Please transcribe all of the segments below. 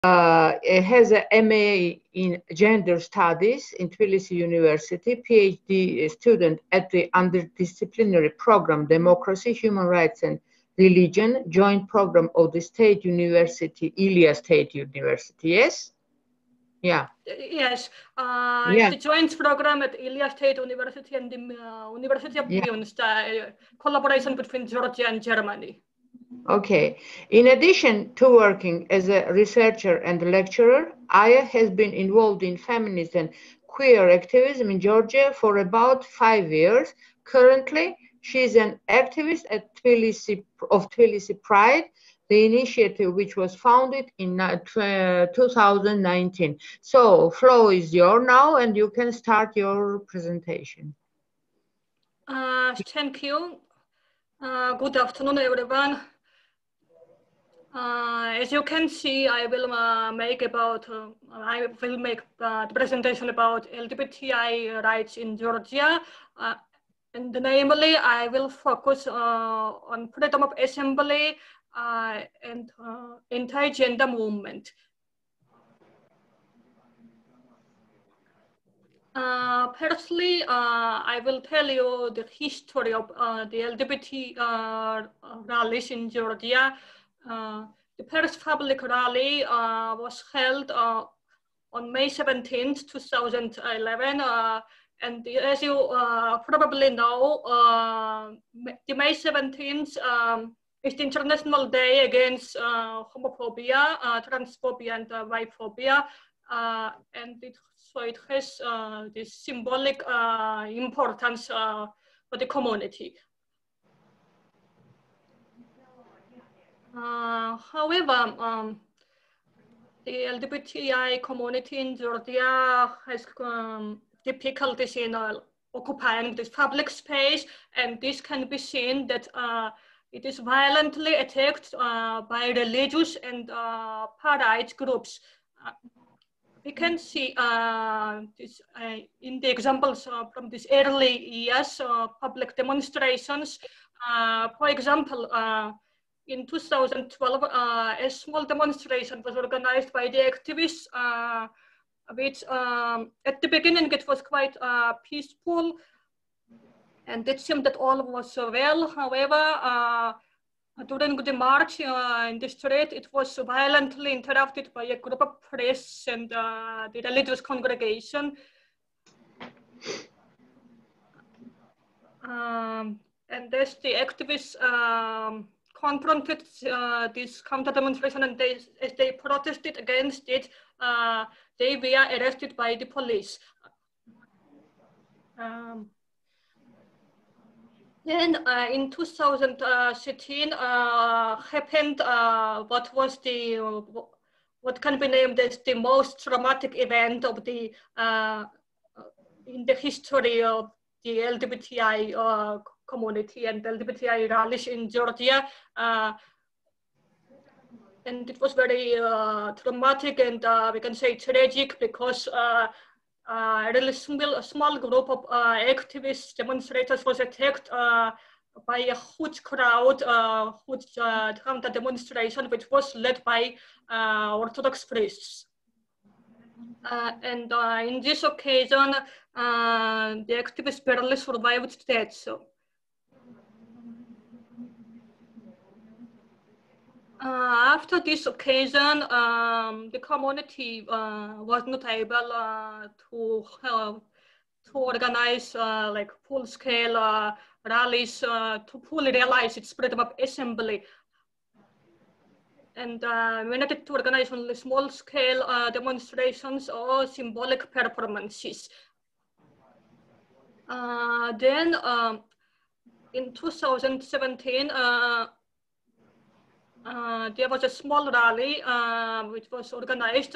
has a MA in Gender Studies in Tbilisi University, PhD student at the Interdisciplinary Program Democracy, Human Rights and Religion, joint program of the State University, Ilia State University, yes? Yeah. Yes, the joint program at Ilia State University and the University of Munster, collaboration between Georgia and Germany. Okay. In addition to working as a researcher and lecturer, Aia has been involved in feminist and queer activism in Georgia for about 5 years. Currently, she is an activist at Tbilisi Pride, the initiative which was founded in 2019. So, floor is yours now, and you can start your presentation. Thank you. Good afternoon, everyone. As you can see, I will make the presentation about LGBTI rights in Georgia, and namely, I will focus on freedom of assembly and anti-gender movement. Firstly, I will tell you the history of the LGBT rallies in Georgia. The first public rally was held on May 17th, 2011. And as you probably know, the May 17th is the International Day against homophobia, transphobia, and biphobia. And so it has this symbolic importance for the community. However, the LGBTI community in Georgia has difficulties in occupying this public space, and this can be seen that it is violently attacked by religious and far-right groups. We can see this in the examples from these early years public demonstrations. For example, in 2012, a small demonstration was organized by the activists, which at the beginning it was quite peaceful, and it seemed that all was well. However, during the march in the street, it was violently interrupted by a group of priests and the religious congregation. And as the activists confronted this counter demonstration and as they protested against it, they were arrested by the police. Then in 2013 happened what can be named as the most traumatic event of the in the history of the LGBTI community and LGBTI rallies in Georgia. And it was very traumatic and we can say tragic because a really small group of activist demonstrators was attacked by a huge crowd, huge counter demonstration, which was led by Orthodox priests. And in this occasion, the activists barely survived death. So. After this occasion, the community was not able to organize like full-scale rallies to fully realize its freedom of assembly. And we needed to organize only small-scale demonstrations or symbolic performances. Then in 2017, there was a small rally which was organized.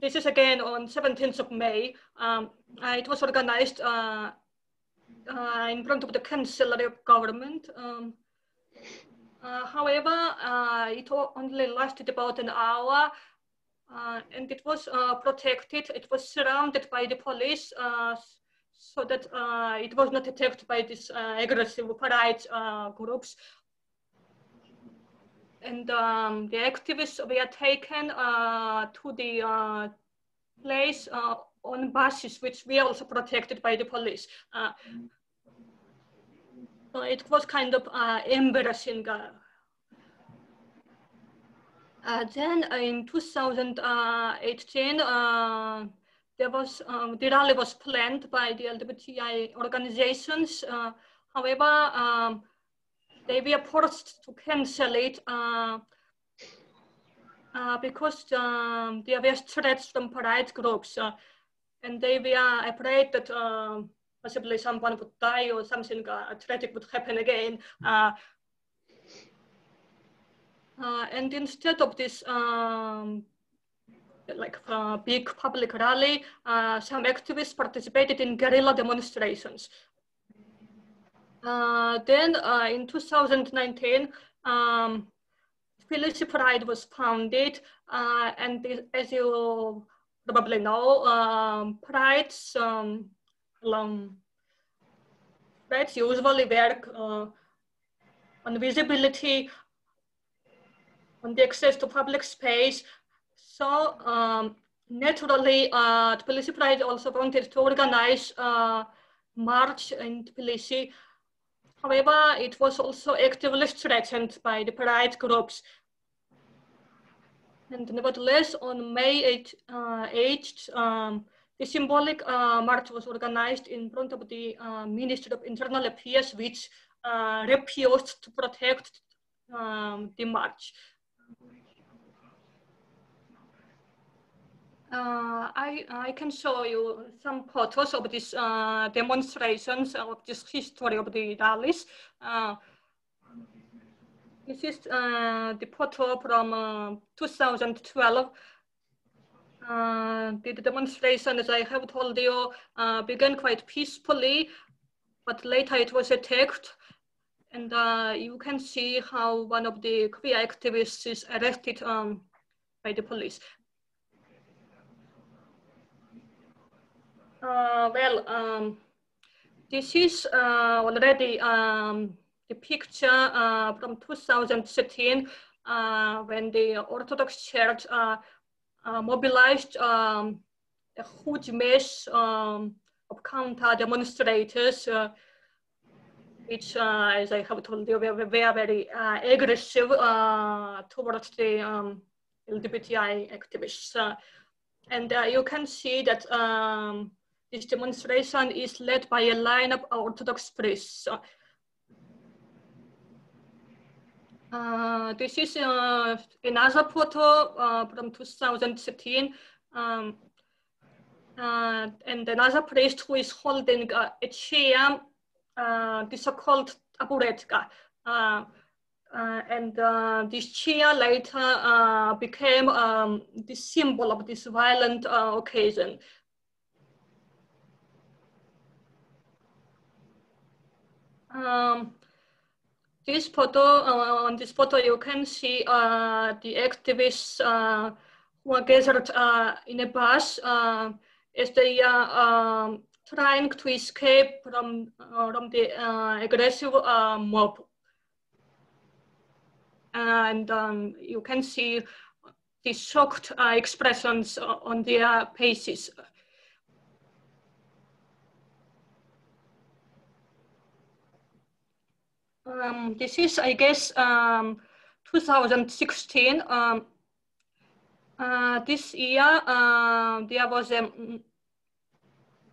This is again on 17th of May. It was organized in front of the Chancellery of Government. However, it only lasted about an hour and it was protected. It was surrounded by the police so that it was not attacked by these aggressive far-right groups. and the activists were taken to the place on buses, which were also protected by the police. So it was kind of embarrassing. Then in 2018, the rally was planned by the LGBTI organizations. However, they were forced to cancel it because there were threats from pride groups, and they were afraid that possibly someone would die or something tragic would happen again. And instead of this big public rally, some activists participated in guerrilla demonstrations. Then in 2019, Tbilisi Pride was founded, and as you probably know, prides usually work on visibility, on the access to public space. So naturally, Tbilisi Pride also wanted to organize march in Tbilisi. However, it was also actively threatened by the pride groups. And nevertheless, on May 8th, the symbolic march was organized in front of the Ministry of Internal Affairs, which refused to protect the march. I can show you some photos of these demonstrations, of this history of the rallies. This is the photo from 2012. The demonstration, as I have told you, began quite peacefully, but later it was attacked. And you can see how one of the queer activists is arrested by the police. This is already the picture from 2013 when the Orthodox Church mobilized a huge mass of counter demonstrators, which, as I have told you, were very aggressive towards the LGBTI activists. And you can see that this demonstration is led by a line of Orthodox priests. This is another photo from 2016, and another priest who is holding a chair, the so-called taburetka. And this chair later became the symbol of this violent occasion. This photo, on this photo, you can see the activists who are gathered in a bus as they are trying to escape from the aggressive mob. And you can see the shocked expressions on their faces. This is, I guess, 2016. This year, there was a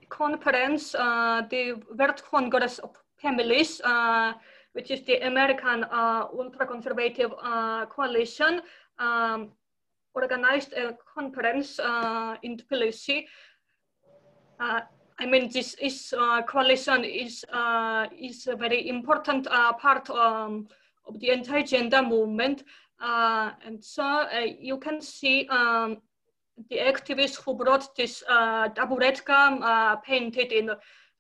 conference, the World Congress of Families, which is the American ultra-conservative coalition, organized a conference in Tbilisi. I mean, this is coalition is a very important part of the anti-gender movement. And so you can see the activists who brought this taburetka painted in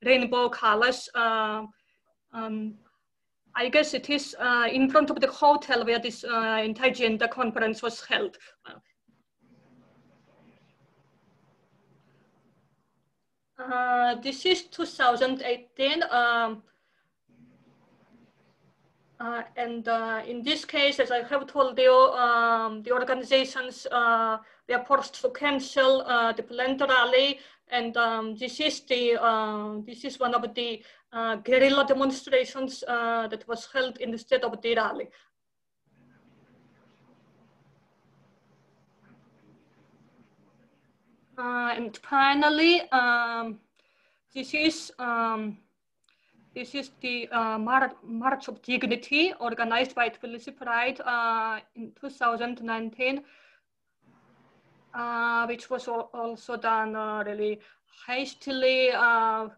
rainbow colors. I guess it is in front of the hotel where this anti-gender conference was held. This is 2018. And in this case, as I have told you, the organizations were forced to cancel the planned rally, and this is one of the guerrilla demonstrations that was held instead of the rally. And finally, this is the March of Dignity organized by Tbilisi Pride in 2019, which was also done really hastily, and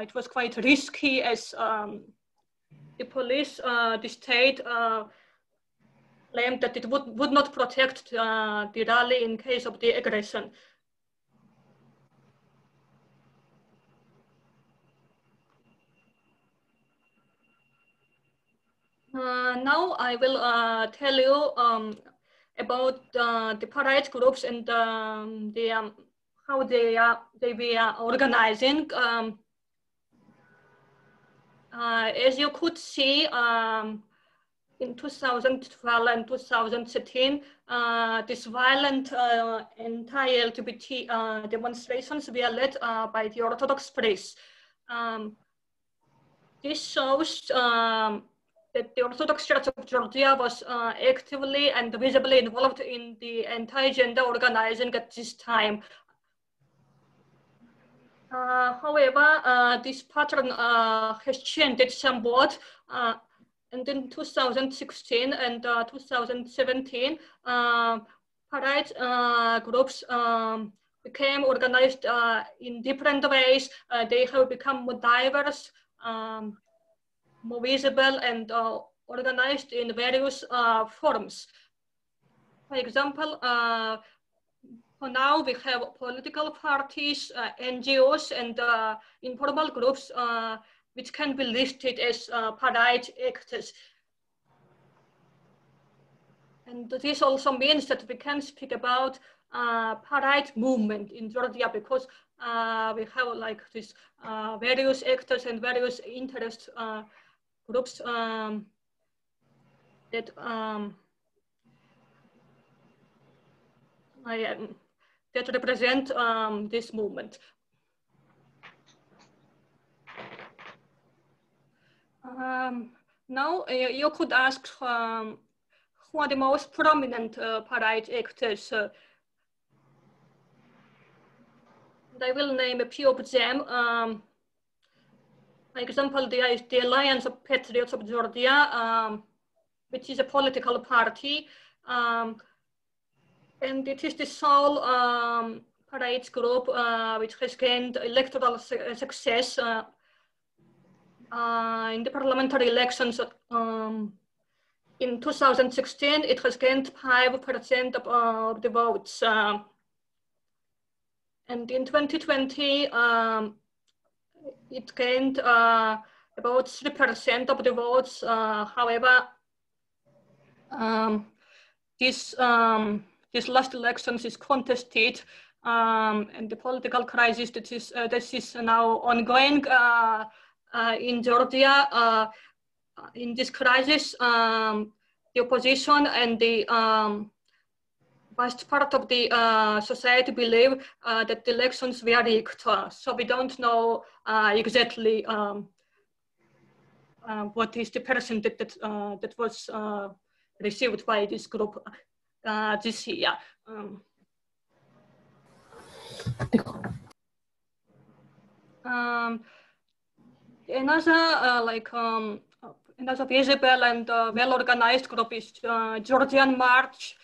it was quite risky as the police, the state claimed that it would not protect the rally in case of the aggression. Now I will tell you about the pride groups and how they were organizing. As you could see, in 2012 and 2013, these violent anti-LGBT demonstrations were led by the Orthodox press. This shows that the Orthodox Church of Georgia was actively and visibly involved in the anti-gender organizing at this time. However, this pattern has changed somewhat, and in 2016 and 2017, pride groups became organized in different ways. They have become more diverse, more visible, and organized in various forms. For example, for now we have political parties, NGOs, and informal groups which can be listed as pride actors. And this also means that we can speak about pride movement in Georgia, because we have like this various actors and various interest groups that that represent this movement. Now you could ask who are the most prominent pride actors. I will name a few of them. For example, there is the Alliance of Patriots of Georgia, which is a political party. And it is the sole pride group which has gained electoral success in the parliamentary elections. In 2016, it has gained 5% of the votes. And in 2020, it gained about 3% of the votes. However, this last elections is contested, and the political crisis that is now ongoing in Georgia. In this crisis, the opposition and the vast part of the society believe that the elections were rigged. So we don't know exactly what is the percentage that was received by this group this year. Another visible and well-organized group is Georgian March,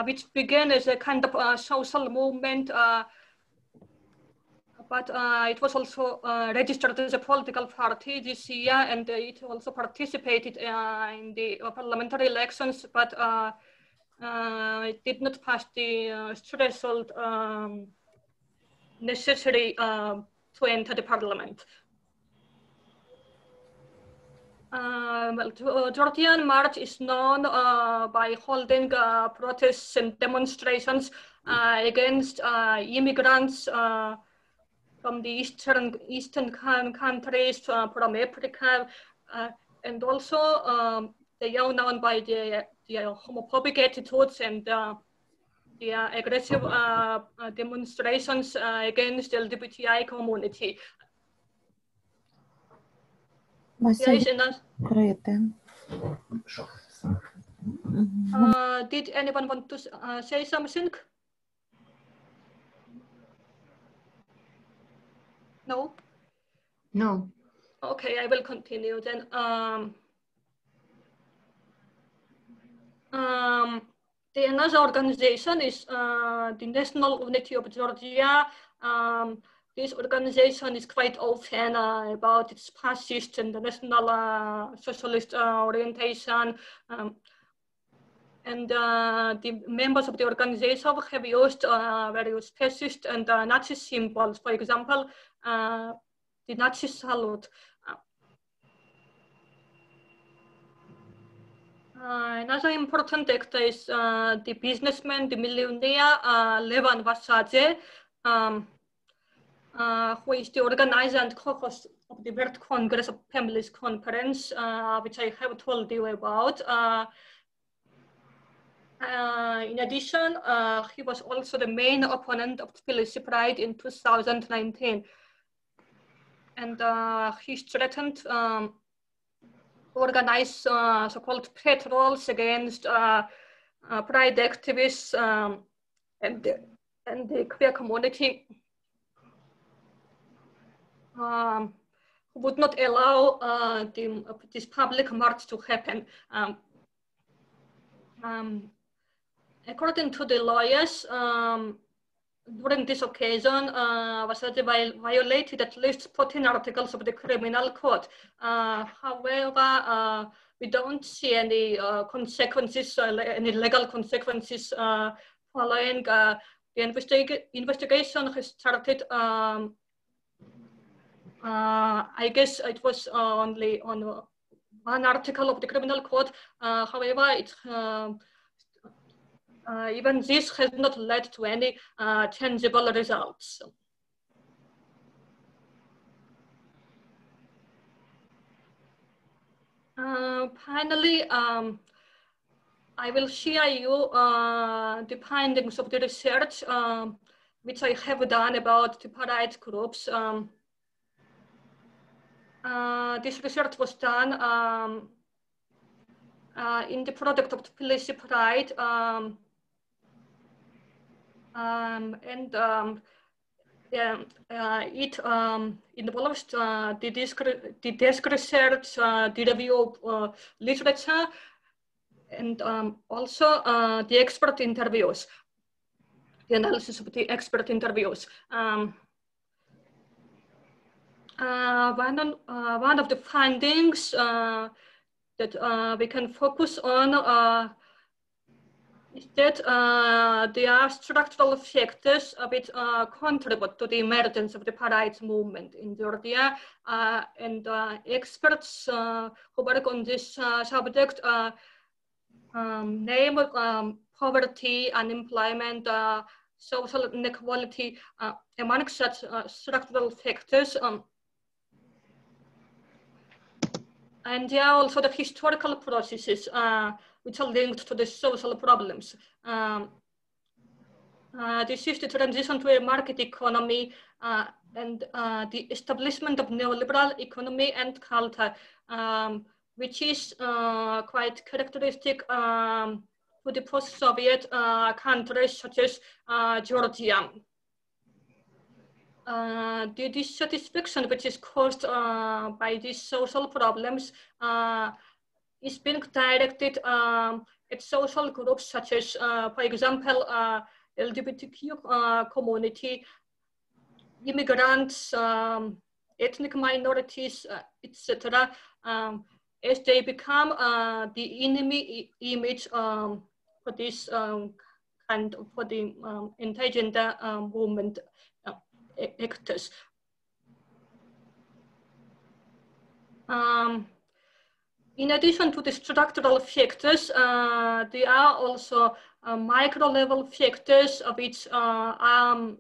which began as a kind of social movement, but it was also registered as a political party this year, and it also participated in the parliamentary elections, but it did not pass the threshold necessary to enter the parliament. Well, Georgian March is known by holding protests and demonstrations against immigrants from the eastern countries, from Africa, and also they are known by their homophobic attitudes and the aggressive demonstrations against the LGBTI community. There is another. Did anyone want to say something? No? No. Okay, I will continue then. The another organization is the National Unity of Georgia. This organization is quite often about its fascist and the national socialist orientation. And the members of the organization have used various fascist and Nazi symbols. For example, the Nazi salute. Another important actor is the businessman, the millionaire, Levan Vasadze, who is the organizer and co-host of the World Congress of Families Conference, which I have told you about. In addition, he was also the main opponent of Tbilisi Pride in 2019. And he threatened organize so-called patrols against pride activists and the queer community who would not allow this public march to happen. According to the lawyers, during this occasion, Vasadze violated at least 14 articles of the criminal code. However, we don't see any consequences, any legal consequences following. The investigation has started. I guess it was only on one article of the criminal code. However, it even this has not led to any tangible results. Finally, I will share you the findings of the research which I have done about the pride groups. This research was done in the product of Tbilisi Pride. It involves the desk research, the review of literature, and also the expert interviews, the analysis of the expert interviews. One of the findings that we can focus on is that there are structural factors which contribute to the emergence of the pride movement in Georgia, and experts who work on this subject name poverty, unemployment, social inequality among such structural factors. And there are also the historical processes which are linked to the social problems. This is the transition to a market economy and the establishment of neoliberal economy and culture, which is quite characteristic to the post-Soviet countries such as Georgia. The dissatisfaction which is caused by these social problems is being directed at social groups such as, for example, LGBTQ community, immigrants, ethnic minorities, etc., as they become the enemy image for this kind of, for the anti-gender movement actors. In addition to the structural factors, there are also micro-level factors which are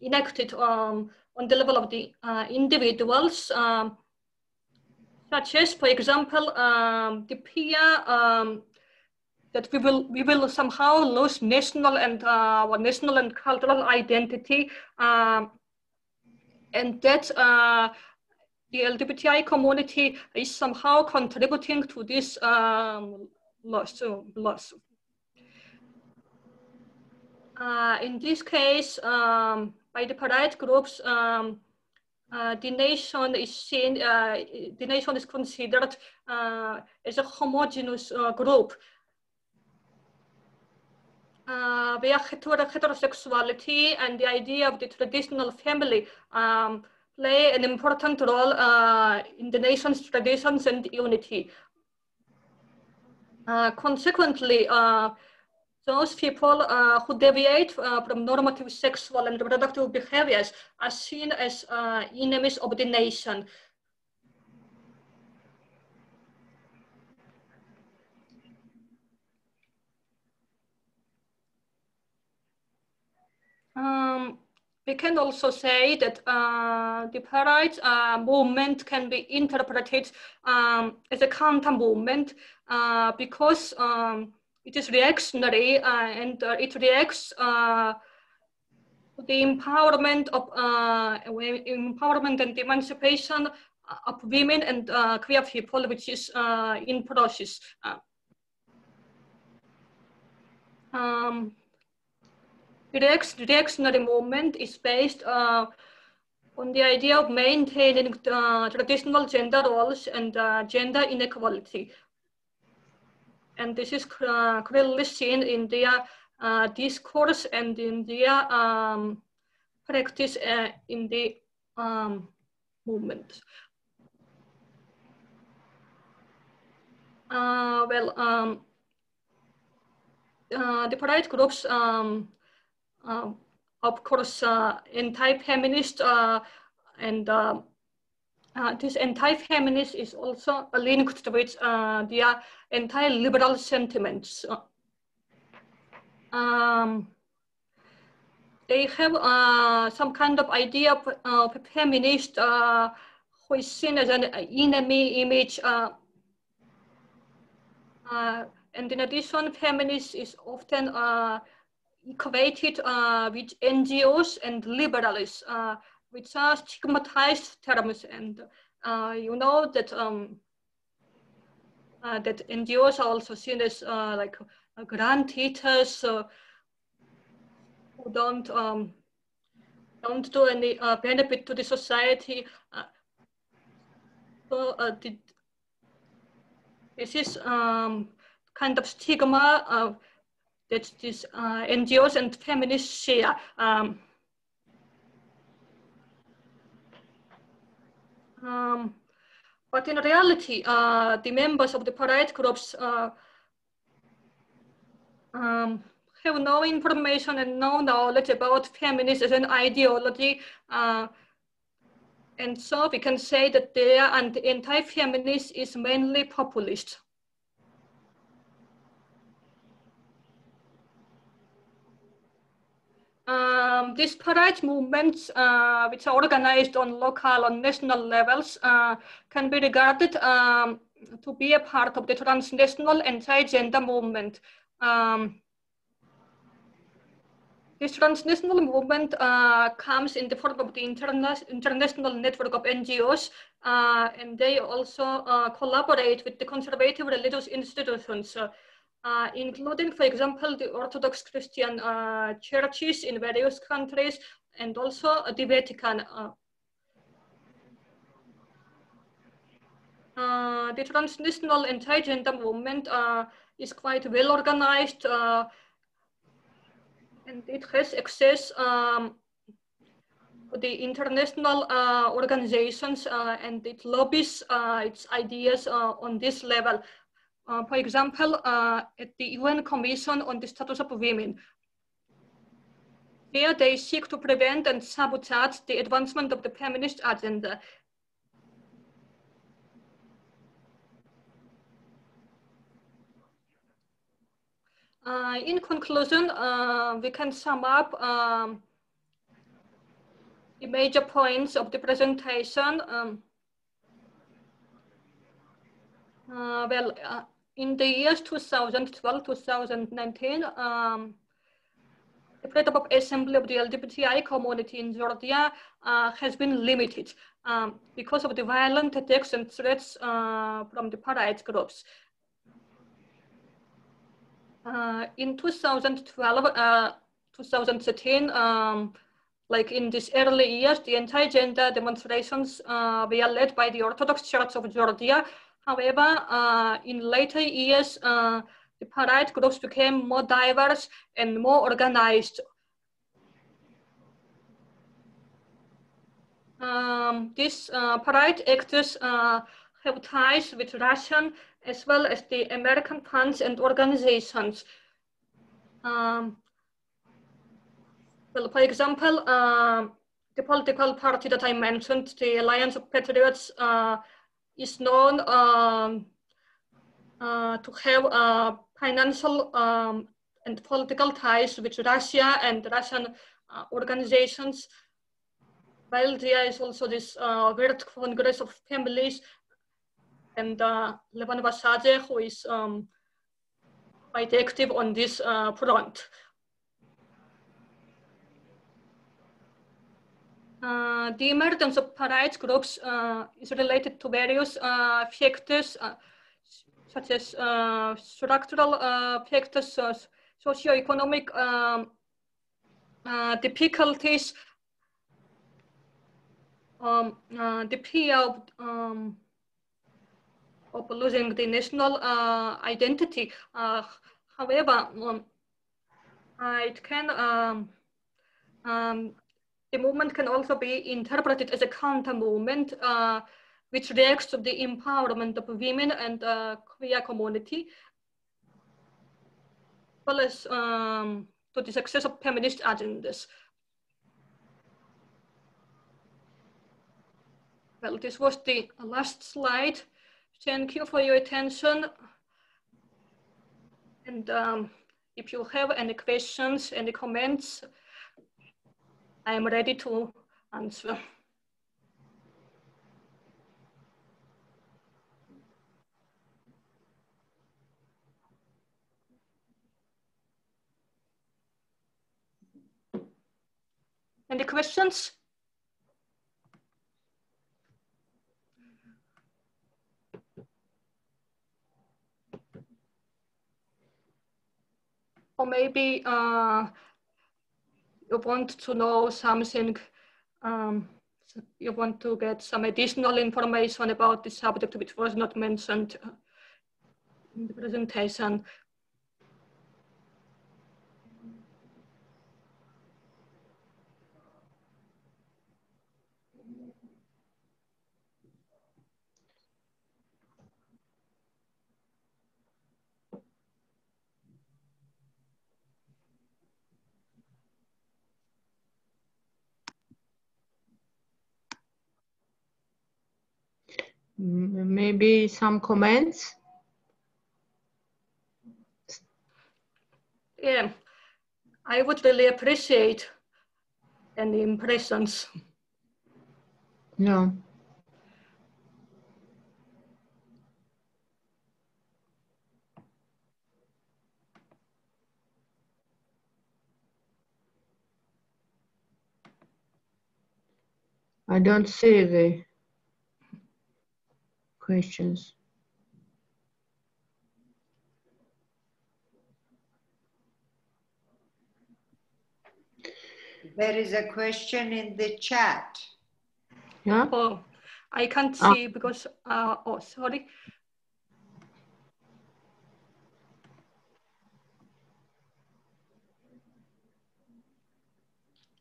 enacted on on the level of the individuals, such as, for example, the fear that we will somehow lose national and cultural identity, and that the LGBTI community is somehow contributing to this loss. In this case, by the pride groups, the nation is seen. The nation is considered as a homogeneous group, where heterosexuality and the idea of the traditional family play an important role in the nation's traditions and unity. Consequently, those people who deviate from normative sexual and reproductive behaviors are seen as enemies of the nation. We can also say that the pride movement can be interpreted as a counter movement because it is reactionary and it reacts to the empowerment and emancipation of women and queer people, which is in process. The reactionary movement is based on the idea of maintaining traditional gender roles and gender inequality. And this is clearly seen in their discourse and in their practice in the movement. The pride groups, of course, anti-feminist, and this anti-feminist is also linked with their anti-liberal sentiments. They have some kind of idea of a feminist who is seen as an enemy image. And in addition, feminist is often equated with NGOs and liberals, which are stigmatized terms. And you know that that NGOs are also seen as like grant eaters who don't do any benefit to the society. So this is kind of stigma that these NGOs and feminists share. But in reality, the members of the pride groups have no information and no knowledge about feminism as an ideology. And so we can say that their anti-feminist is mainly populist. These pride movements, which are organized on local and national levels, can be regarded to be a part of the transnational anti-gender movement. This transnational movement comes in the form of the international network of NGOs, and they also collaborate with the conservative religious institutions, including, for example, the Orthodox Christian churches in various countries, and also the Vatican. The transnational anti-gender movement is quite well organized, and it has access to the international organizations, and it lobbies its ideas on this level. For example, at the UN Commission on the Status of Women. Here they seek to prevent and sabotage the advancement of the feminist agenda. In conclusion, we can sum up the major points of the presentation. In the years 2012-2019, the freedom of assembly of the LGBTI community in Georgia has been limited because of the violent attacks and threats from the far-right groups. In 2012, 2013, like in these early years, the anti-gender demonstrations were led by the Orthodox Church of Georgia. However, in later years, the far-right groups became more diverse and more organized. These far-right actors have ties with Russian as well as the American funds and organizations. Well, for example, the political party that I mentioned, the Alliance of Patriots, is known to have financial and political ties with Russia and Russian organizations. While there is also this World Congress of Families and Levan Vasadze, who is quite active on this front. The emergence of far-right groups is related to various factors, such as structural factors, socioeconomic difficulties, the fear of losing the national identity. However, it can the movement can also be interpreted as a counter movement, which reacts to the empowerment of women and queer community, as well as to the success of feminist agendas. Well, this was the last slide. Thank you for your attention. And if you have any questions, any comments, I am ready to answer. Any questions? Or maybe you want to know something, you want to get some additional information about the subject which was not mentioned in the presentation. Maybe some comments? Yeah, I would really appreciate any impressions. No. I don't see the questions. There is a question in the chat. Yeah? Oh, I can't see because, oh, sorry.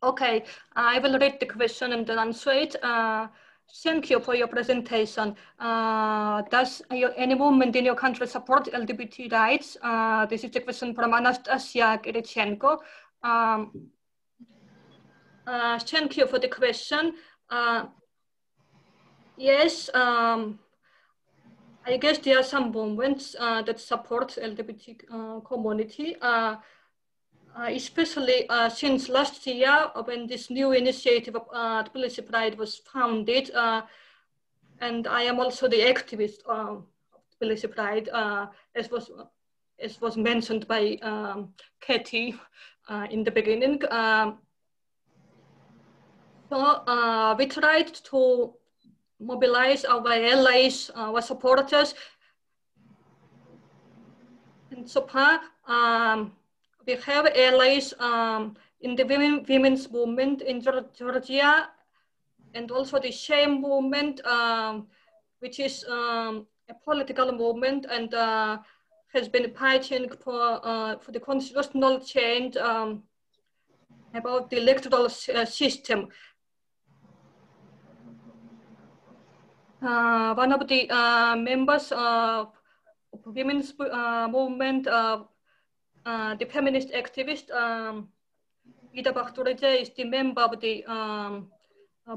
Okay, I will read the question and then answer it. Thank you for your presentation. Does any movement in your country support LGBT rights? This is a question from Anastasia Kirichenko. Thank you for the question. Yes, I guess there are some movements that support LGBT community. especially since last year when this new initiative of Tbilisi Pride was founded. And I am also the activist of Tbilisi Pride, as was mentioned by Katie in the beginning. So we tried to mobilize our allies, our supporters, and so far we have allies in the women's movement in Georgia, and also the same movement, which is a political movement and has been fighting for the constitutional change about the electoral system. One of the members of women's movement, the feminist activist, Aia Beraia, is the member of the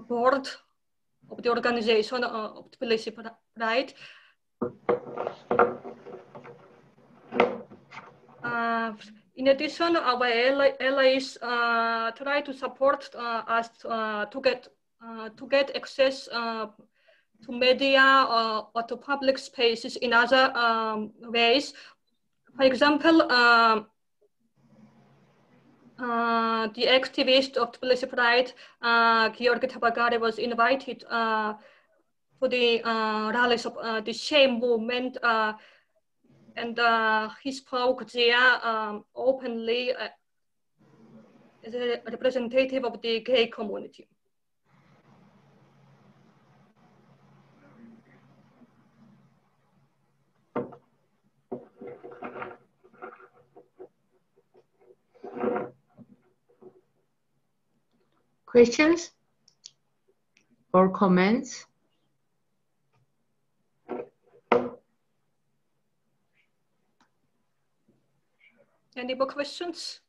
board of the organization of Tbilisi Pride. In addition, our allies try to support us to get access to media or to public spaces in other ways. For example, the activist of Tbilisi Pride, Ketevan was invited to the rallies of the same movement, and he spoke there openly as a representative of the gay community. Questions or comments? Any more questions?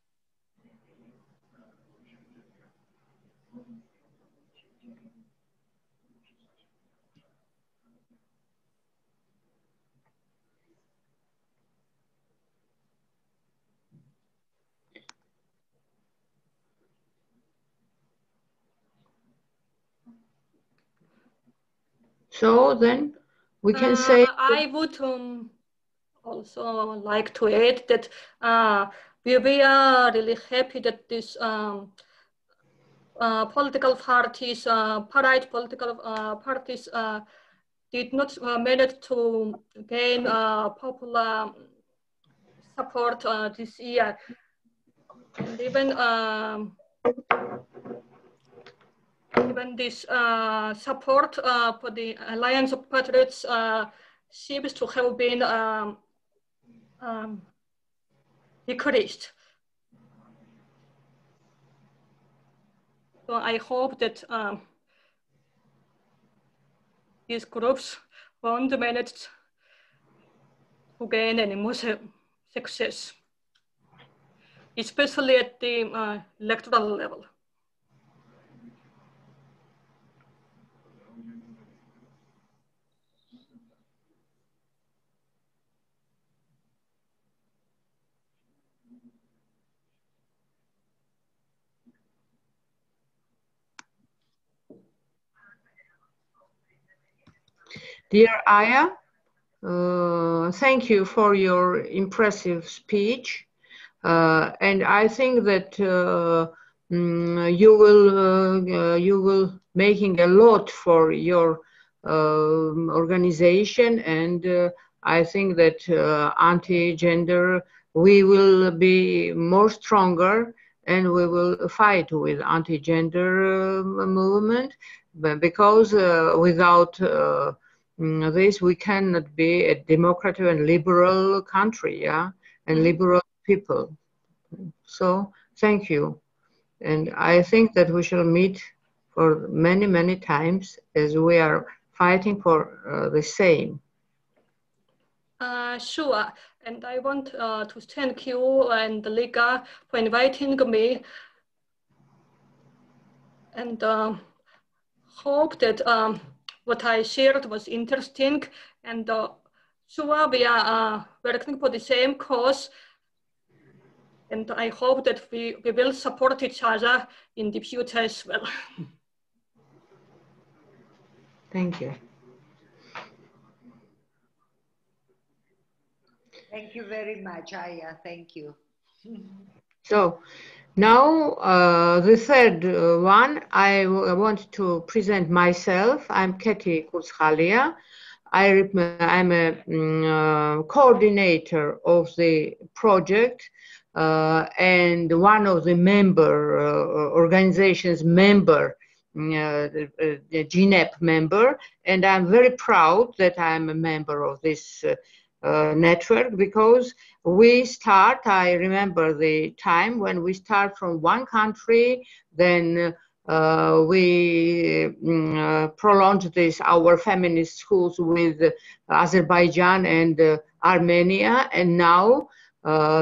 So then we can say... I would also like to add that we are really happy that this political parties, pride political parties did not manage to gain popular support this year. And even this support for the Alliance of Patriots seems to have been decreased. So I hope that these groups won't manage to gain any more success, especially at the electoral level. Dear Aia, thank you for your impressive speech. And I think that you will making a lot for your organization, and I think that anti-gender, we will be more stronger, and we will fight with anti-gender movement, because without this we cannot be a democratic and liberal country, yeah, and liberal people. So thank you, and I think that we shall meet for many, many times, as we are fighting for the same. Sure, and I want to thank you and the Liga for inviting me, and hope that what I shared was interesting, and sure we are working for the same cause. And I hope that we will support each other in the future as well. Thank you. Thank you very much, Aya. Thank you. So now the third one, I want to present myself. I'm Ketevan Kurtskhalia. I'm a coordinator of the project and one of the member organizations member, the GNEP member, and I'm very proud that I'm a member of this network, because we start, I remember the time when we start from one country, then we prolonged our feminist schools with Azerbaijan and Armenia, and now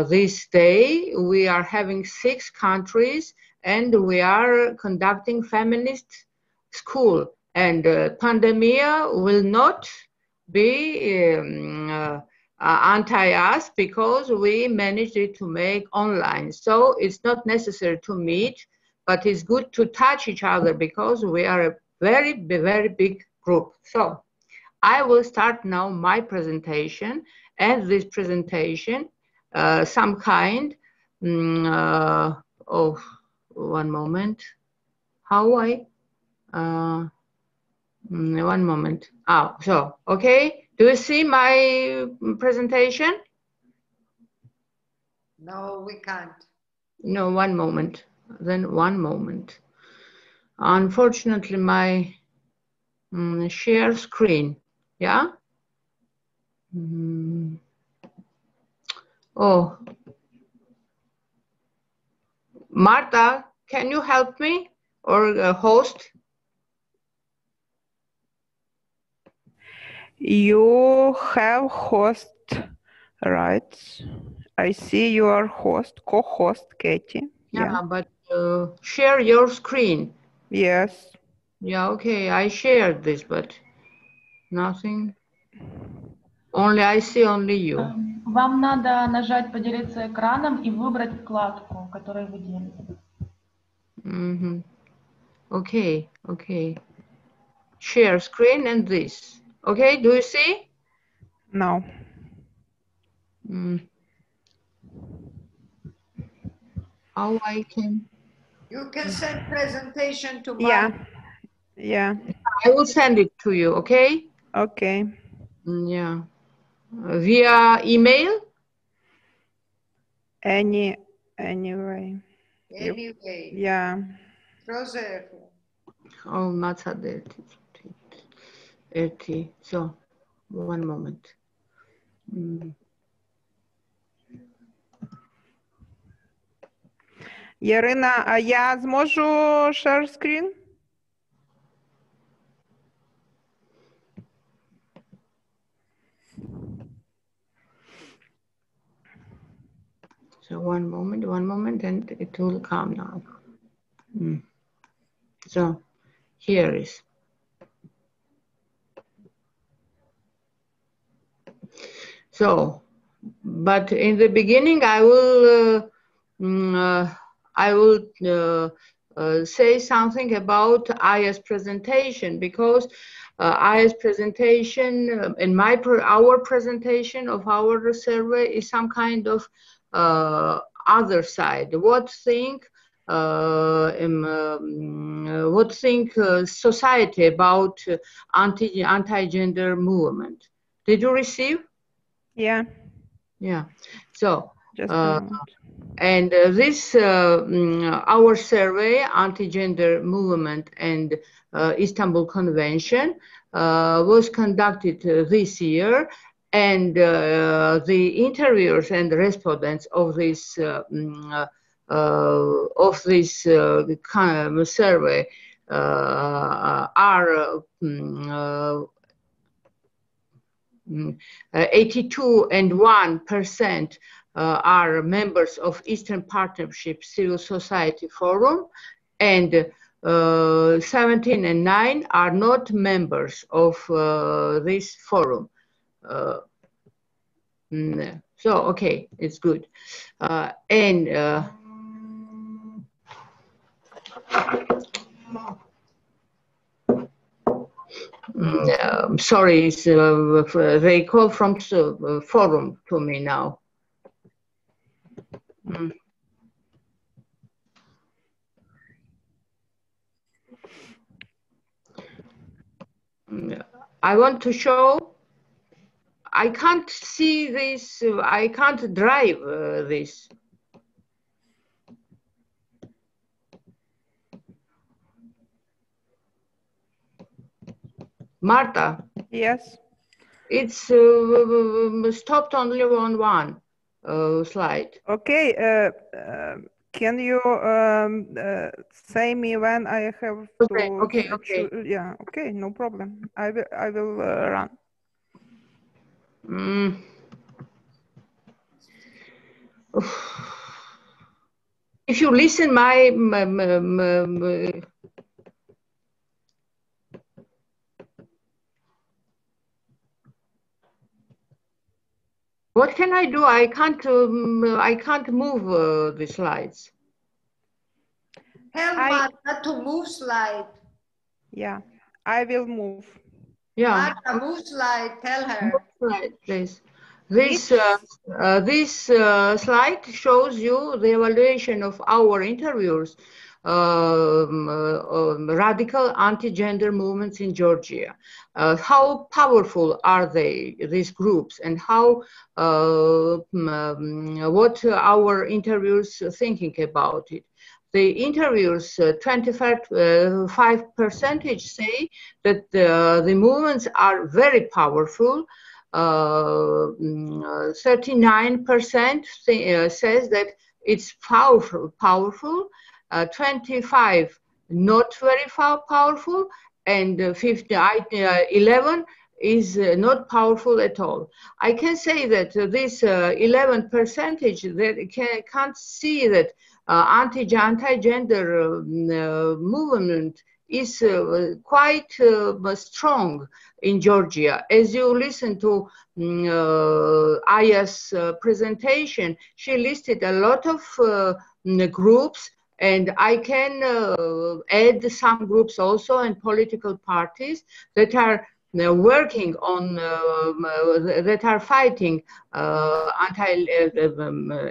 this day we are having 6 countries and we are conducting feminist school, and pandemic will not be anti us, because we managed to make online. So it's not necessary to meet, but it's good to touch each other, because we are a very, very big group. So I will start now my presentation, and this presentation, some kind of, one moment, one moment. So, okay. Do you see my presentation? No, we can't. No, one moment. Then one moment. Unfortunately, my share screen. Yeah? Oh. Marta, can you help me? Or host? You have host rights. I see you are host, co-host, Katie. Yeah, but share your screen. Yes. Yeah, okay, I shared this, but nothing. Only I see only you. Вам надо нажать «Поделиться экраном» и выбрать вкладку, которую вы делите. Okay, okay. Share screen and this. Okay, do you see? No. How I can? You can send presentation to Yeah. Mark. Yeah. I will send it to you, okay? Okay. Yeah. Via email? Anyway. Anyway. Yeah. Joseph. Oh, not that. So, one moment. Ярина, а я зможу share screen? So one moment, and it will come now. So here is. So, but in the beginning, I will say something about Aya's presentation, because Aya's presentation and our presentation of our survey is some kind of other side. What think society about anti-gender movement? Did you receive? Yeah. Yeah. So just a moment. And this our survey, anti-gender movement and Istanbul Convention, was conducted this year, and the interviewers and respondents of this survey are 82.1% are members of Eastern Partnership Civil Society Forum, and 17.9% are not members of this forum. So, okay, it's good. Sorry, they call from forum to me now. I want to show. I can't see this. I can't drive this. Marta. Yes. It's stopped only on one slide. Okay. Can you say me when I have to? Okay. Yeah. Okay. No problem. I will run. If you listen my what can I do? I can't move the slides. Tell Marta to move slide. Yeah, I will move. Yeah. Marta, move slide. Tell her. Move slide, please. This slide shows you the evaluation of our interviews, radical anti-gender movements in Georgia. How powerful are they, these groups, and how what our interviews thinking about it? The interviews, 25% say that the movements are very powerful. 39% says that it's powerful. 25 not very powerful, and 11 is not powerful at all. I can say that this 11% that can't see that anti-gender movement is quite strong in Georgia. As you listen to Aya's presentation, she listed a lot of groups, and I can add some groups also and political parties that are working on that are fighting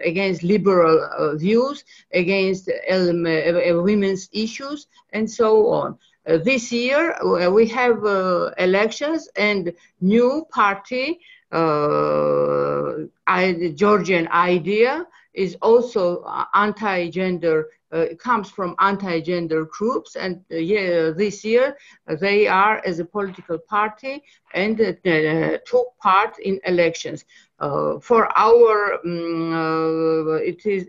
against liberal views, against women's issues, and so on. This year we have elections, and new party, Georgian Idea, is also anti-gender. Comes from anti-gender groups, and this year they are as a political party and took part in elections. For our, it is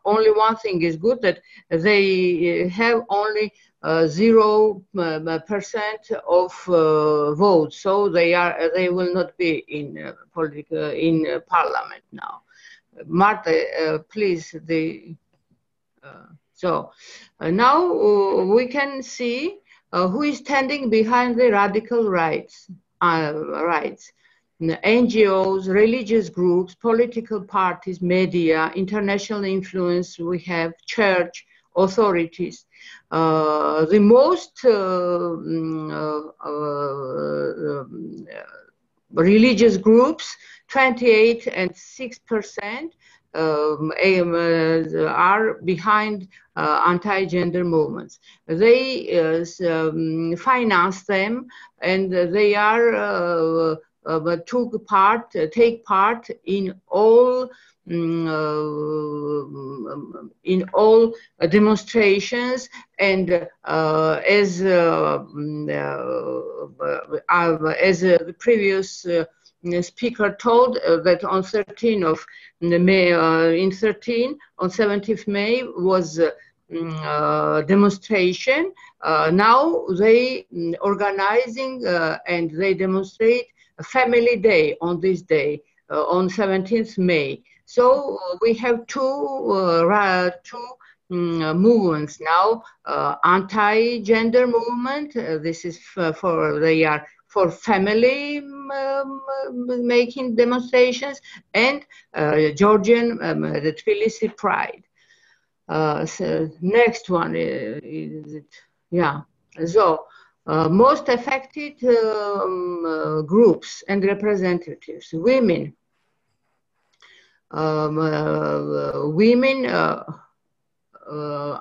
only one thing is good, that they have only 0% of votes, so they will not be in parliament now. Marta, please, so now we can see who is standing behind the radical rights. NGOs, religious groups, political parties, media, international influence. We have church, authorities. The most religious groups, 28 and 6%. Are behind anti-gender movements. They finance them, and they are take part in all demonstrations, and as the previous speaker told, that on 13th of May, on 17th May was demonstration. Now they organizing and they demonstrate a family day on this day, on 17th May. So we have two movements now, anti-gender movement. This is they are for family making demonstrations, and Georgian the Tbilisi Pride. So next one is it? Yeah. So most affected groups and representatives: women. Women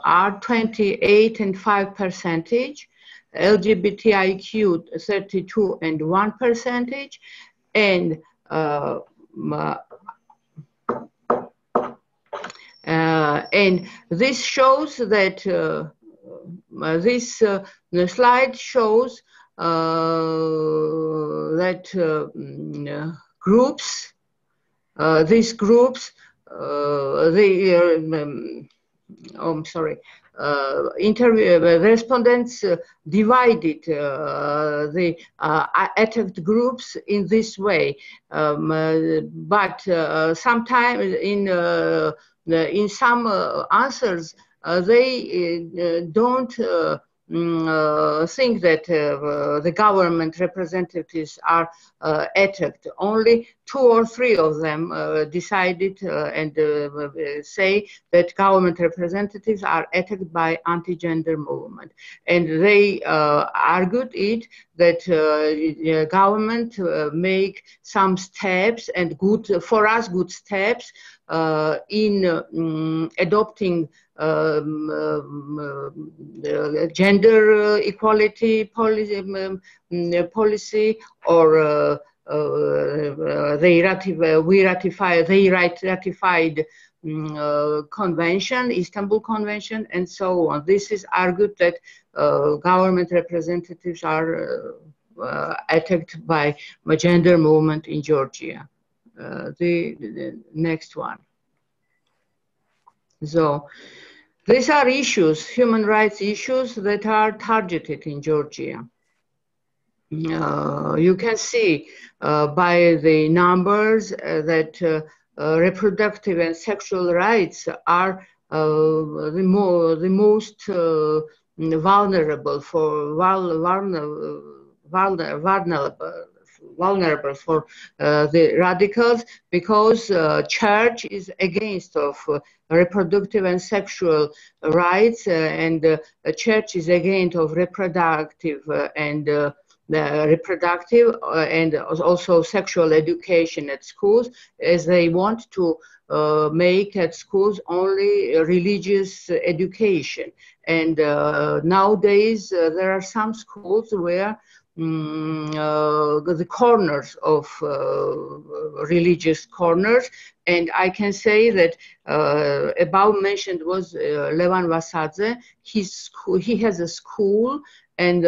are 28.5%, LGBTIQ 32.1%, and this shows that the slide shows that groups, these groups, respondents divided the attacked groups in this way, but sometimes in some answers they don't think that the government representatives are attacked. Only 2 or 3 of them decided and say that government representatives are attacked by anti-gender movement. And they argued it that government make some steps, and good for us, good steps in adopting gender equality policy, or they ratified convention, Istanbul Convention, and so on. This is argued that government representatives are attacked by gender movement in Georgia. The next one. So these are issues, human rights issues, that are targeted in Georgia. You can see by the numbers that reproductive and sexual rights are the most vulnerable for vulnerable for the radicals, because church is against of reproductive and sexual rights, and the church is against of reproductive and also sexual education at schools, as they want to make at schools only religious education. And nowadays there are some schools where the corners of religious corners, and I can say that above mentioned was Levan Vasadze. He has a school, and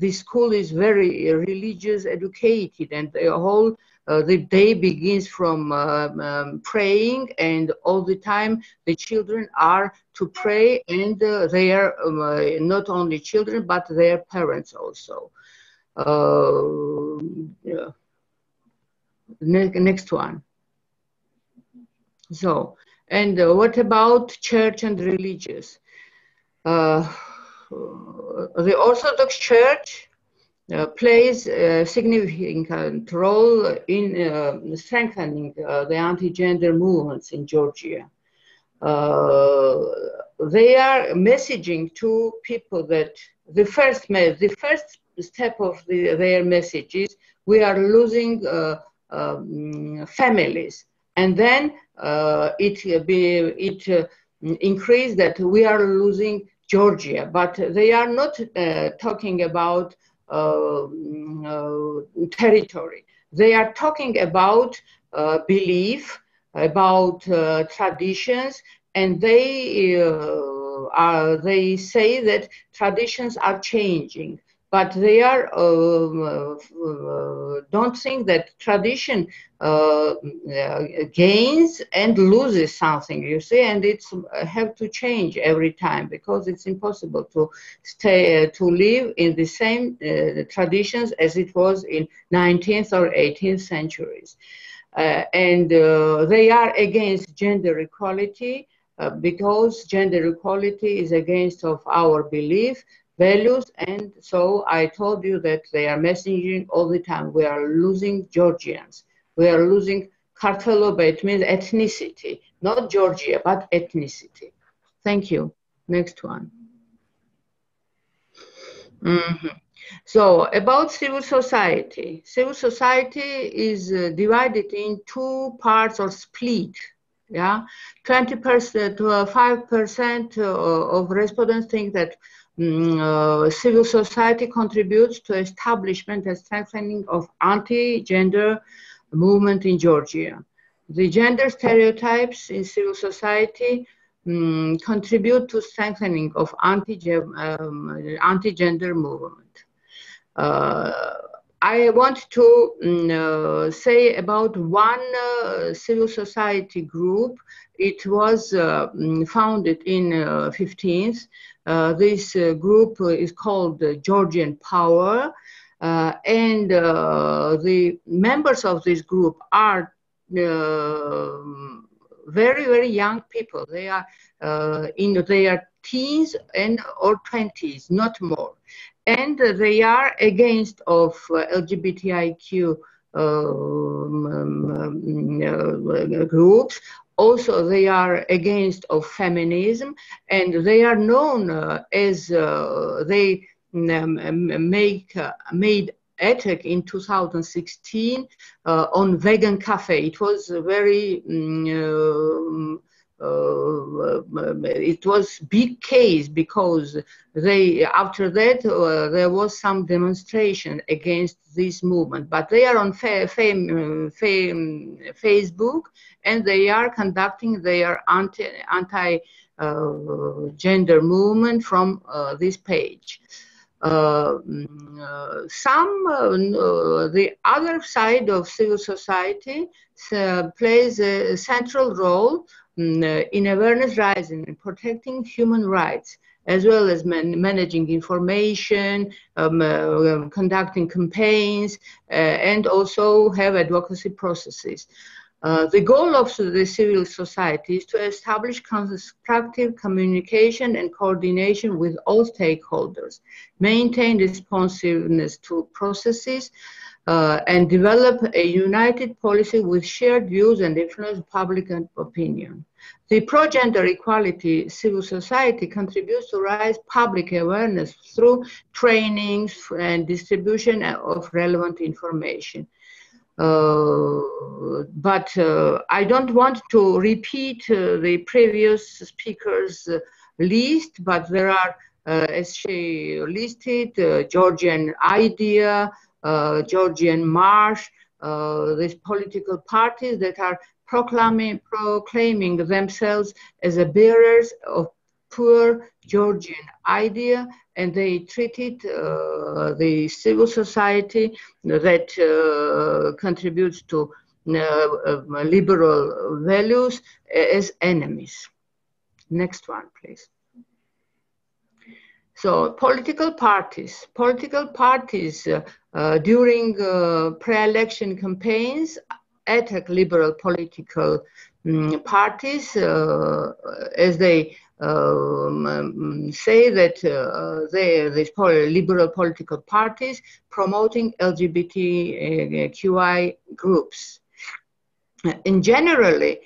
this school is very religious educated, and the day begins from praying, and all the time the children are to pray, and they are not only children but their parents also. Next one. So, and what about church and religious? The Orthodox Church plays a significant role in strengthening the anti-gender movements in Georgia. They are messaging to people that the first step of their message is we are losing families, and then it increased that we are losing Georgia, but they are not talking about territory. They are talking about belief, about traditions, and they say that traditions are changing, but they are don't think that tradition gains and loses something, you see, and it's have to change every time, because it's impossible to live in the same traditions as it was in 19th or 18th centuries. And they are against gender equality, because gender equality is against of our belief values. And so I told you that they are messaging all the time. We are losing Georgians. We are losing Kartveloba. It means ethnicity, not Georgia, but ethnicity. Thank you. Next one. So about civil society. Civil society is divided in two parts or split. Yeah, 20% to 5% of respondents think that civil society contributes to establishment and strengthening of anti-gender movement in Georgia. The gender stereotypes in civil society contribute to strengthening of anti-gender movement. I want to say about one civil society group. It was founded in 15th. This group is called Georgian Power, and the members of this group are very, very young people. They are in their teens and or 20s, not more. And they are against of LGBTIQ groups. Also, they are against of feminism, and they are known as they made attack in 2016 on vegan cafe. It was a very it was big case because they after that there was some demonstration against this movement, but they are on Facebook, and they are conducting their anti gender movement from this page. The other side of civil society plays a central role in awareness raising and protecting human rights, as well as managing information, conducting campaigns, and also have advocacy processes. The goal of the civil society is to establish constructive communication and coordination with all stakeholders, maintain responsiveness to processes, and develop a united policy with shared views and influence public opinion. The pro-gender equality civil society contributes to raise public awareness through trainings and distribution of relevant information. But I don't want to repeat the previous speakers' list, but there are, as she listed, Georgian Idea, Georgian March, these political parties that are proclaiming themselves as the bearers of pure Georgian idea, and they treated the civil society that contributes to liberal values as enemies. Next one, please. So political parties during pre-election campaigns attack liberal political parties as they say that these liberal political parties promoting LGBTQI groups. In generally,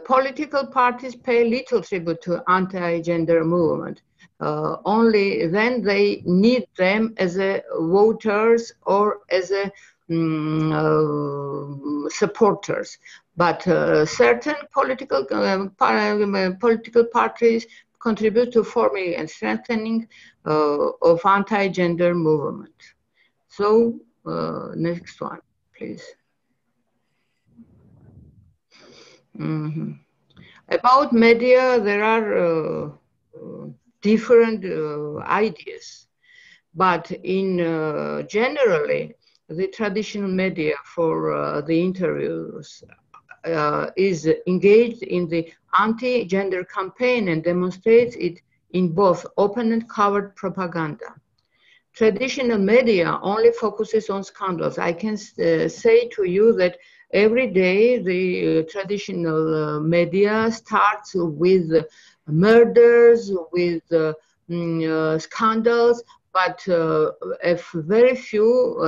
political parties pay little tribute to anti-gender movement. Only then they need them as a voters or as a supporters. But certain political parties contribute to forming and strengthening of anti-gender movement. So next one, please. About media, there are different ideas, but in generally, the traditional media for the interviews is engaged in the anti-gender campaign and demonstrates it in both open and covert propaganda. Traditional media only focuses on scandals. I can say to you that every day the traditional media starts with murders, with scandals, but if very few,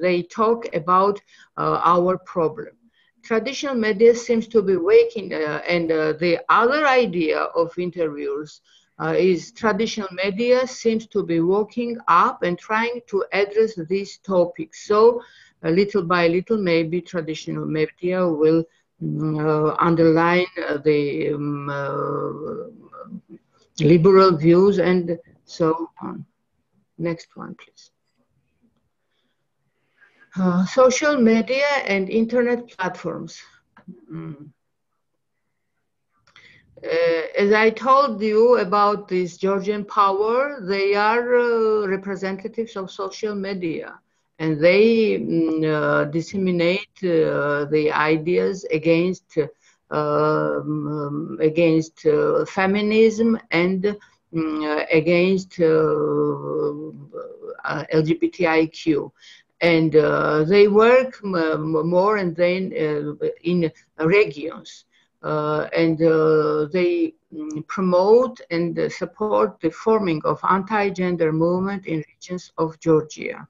they talk about our problem. Traditional media seems to be waking, and the other idea of interviews is traditional media seems to be waking up and trying to address these topics. So little by little, maybe traditional media will underline the liberal views and so on. Next one, please. Social media and internet platforms. As I told you about this Georgian power, they are representatives of social media, and they disseminate the ideas against feminism and against LGBTIQ. And they work more and then in regions. And they promote and support the forming of anti-gender movement in regions of Georgia.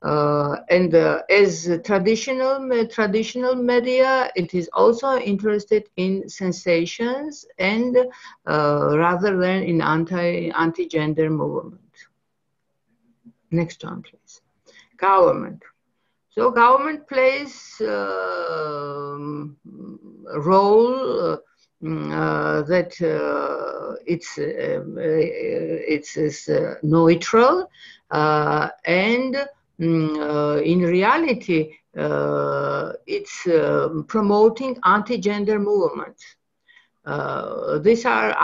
And as traditional media, it is also interested in sensations and rather than in anti-gender movement. Next one, please. Government. So government plays a role that it's neutral and in reality it's promoting anti-gender movements. These are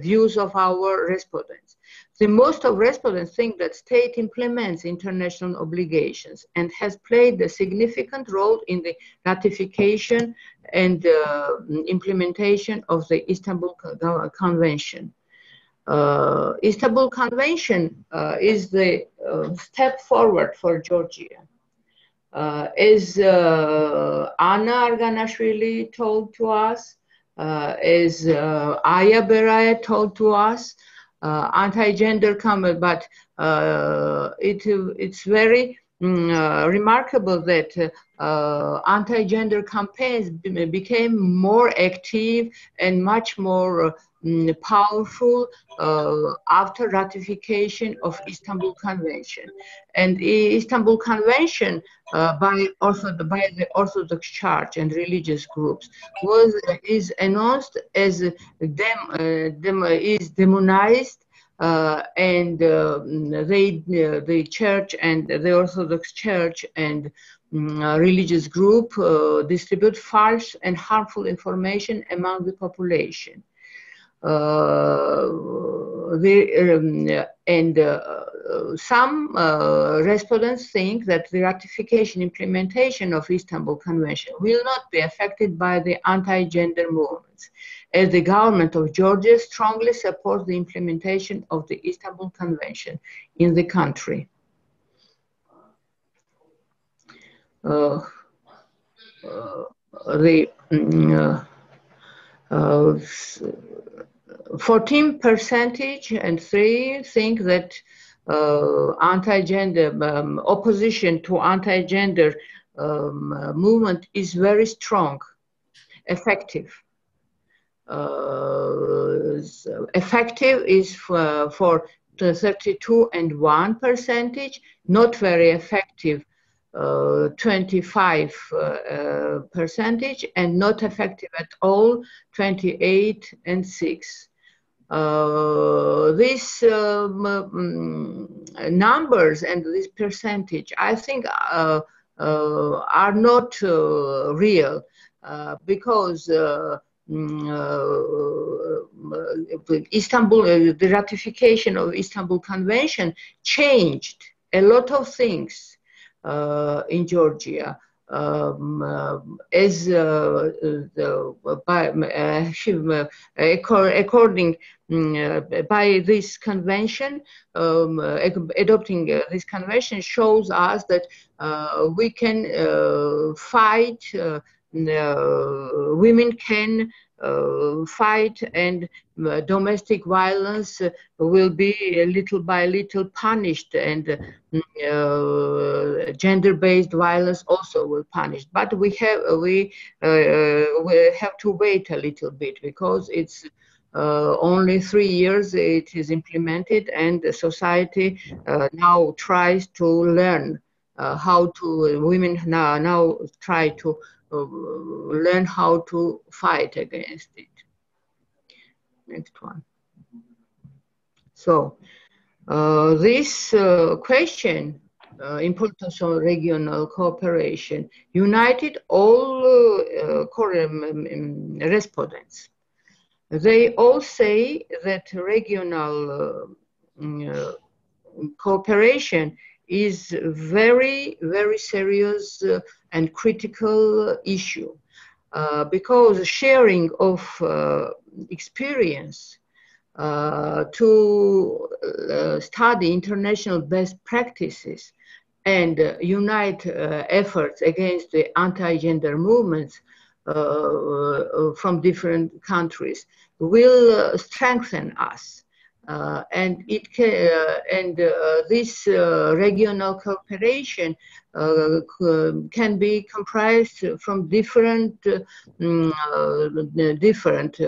views of our respondents. The most of respondents think that state implements international obligations and has played a significant role in the ratification and implementation of the Istanbul Convention. Istanbul Convention is the step forward for Georgia. As Anna Arganashvili told to us, as Aia Beraia told to us, anti-gender comment, but it's very remarkable that anti-gender campaigns became more active and much more powerful after ratification of Istanbul Convention. And the Istanbul Convention by the Orthodox Church and religious groups is announced as is demonized, and the church and the Orthodox Church and religious group distribute false and harmful information among the population. Some respondents think that the ratification implementation of Istanbul Convention will not be affected by the anti-gender movements, as the government of Georgia strongly supports the implementation of the Istanbul Convention in the country. 14% and 3 think that anti-gender opposition to anti-gender movement is very strong, effective. Effective is for 32.1%, not very effective 25%, and not effective at all 28.6%. These numbers and this percentage, I think, are not real, because the ratification of Istanbul Convention changed a lot of things in Georgia. According by this convention, adopting this convention shows us that we can fight, women can fight, and domestic violence will be little by little punished, and gender-based violence also will punish. But we have to wait a little bit, because it's only 3 years it is implemented, and the society now tries to learn how to, women now try to learn how to fight against it. Next one. So this question, importance of regional cooperation, united all respondents. They all say that regional cooperation is very, very serious and critical issue, because sharing of experience to study international best practices and unite efforts against the anti-gender movements from different countries will strengthen us. And it can, this regional cooperation can be comprised from different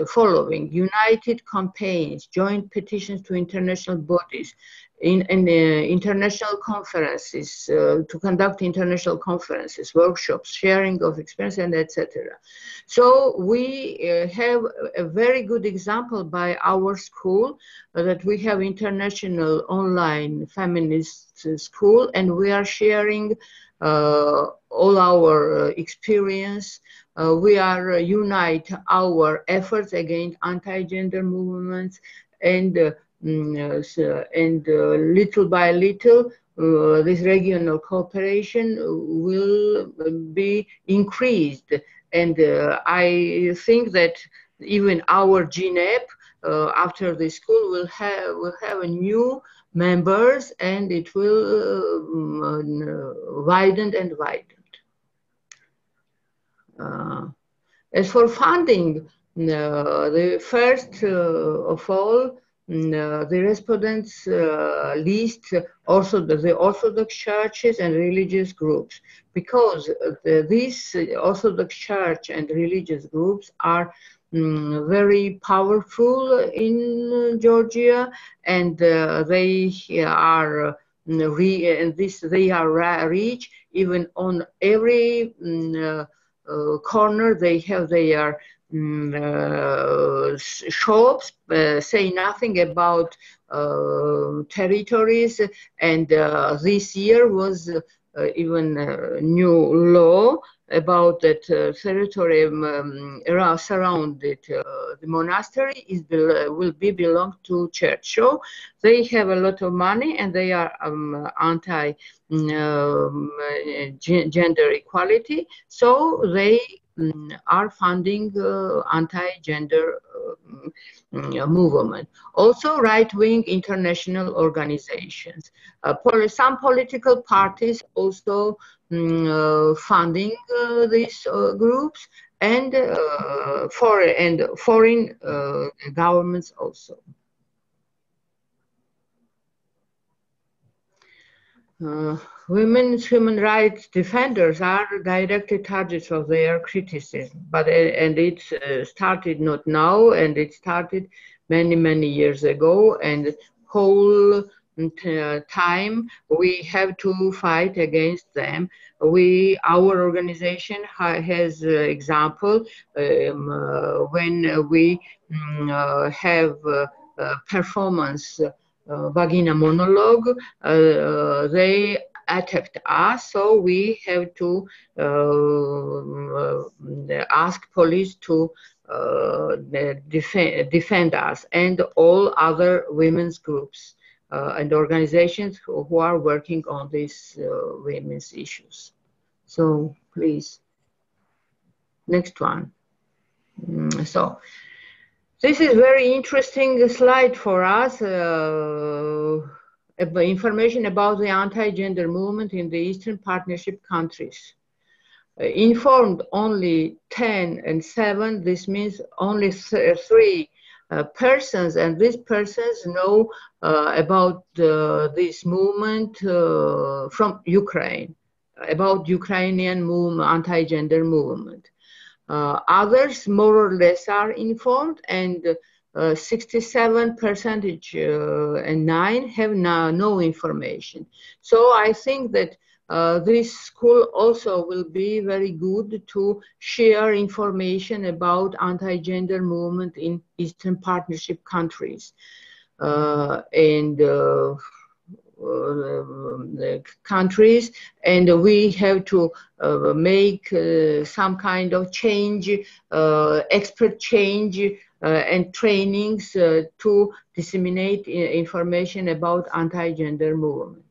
following: united campaigns, joint petitions to international bodies, in international conferences, to conduct international conferences, workshops, sharing of experience, and etc. So we have a very good example by our school, that we have international online feminist school, and we are sharing all our experience. We are unite our efforts against anti-gender movements, and little by little, this regional cooperation will be increased. And I think that even our GNEP, after the school, will have a new members, and it will widen and widen. As for funding, the first of all, the respondents list also the Orthodox churches and religious groups, because these Orthodox church and religious groups are very powerful in Georgia, and they are they are rich. Even on every corner they have their shops, say nothing about territories, and this year was even a new law about that territory surrounded the monastery will be belong to church. So they have a lot of money, and they are anti gender equality, so they are funding anti-gender movement. Also right-wing international organizations. Some political parties also funding these groups, and foreign governments also. Women's human rights defenders are directly targets of their criticism, and it started not now, and it started many years ago, and whole time we have to fight against them. Our organization has example when we have performance vagina monologue, they attacked us, so we have to ask police to defend us, and all other women's groups and organizations who are working on these women's issues. So please, next one. So this is very interesting slide for us, information about the anti-gender movement in the Eastern Partnership countries. informed only 10 and 7. This means only 3 persons, and these persons know about this movement from Ukraine, about Ukrainian movement, anti-gender movement. Others more or less are informed, and 67% and 9 have no information. So I think that this school also will be very good to share information about anti-gender movement in Eastern Partnership countries. Countries, and we have to make some kind of change, expert change and trainings to disseminate information about anti-gender movement.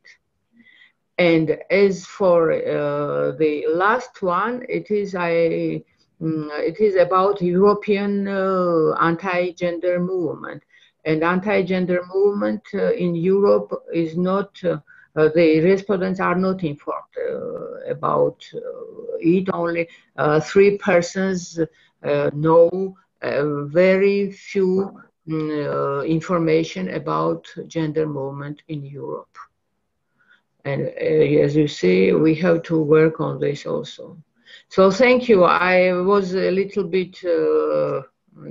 And as for the last one, it is about European anti-gender movement. And anti-gender movement in Europe is not, the respondents are not informed about it. Only 3 persons know very few information about gender movement in Europe. And as you see, we have to work on this also. So thank you. I was a little bit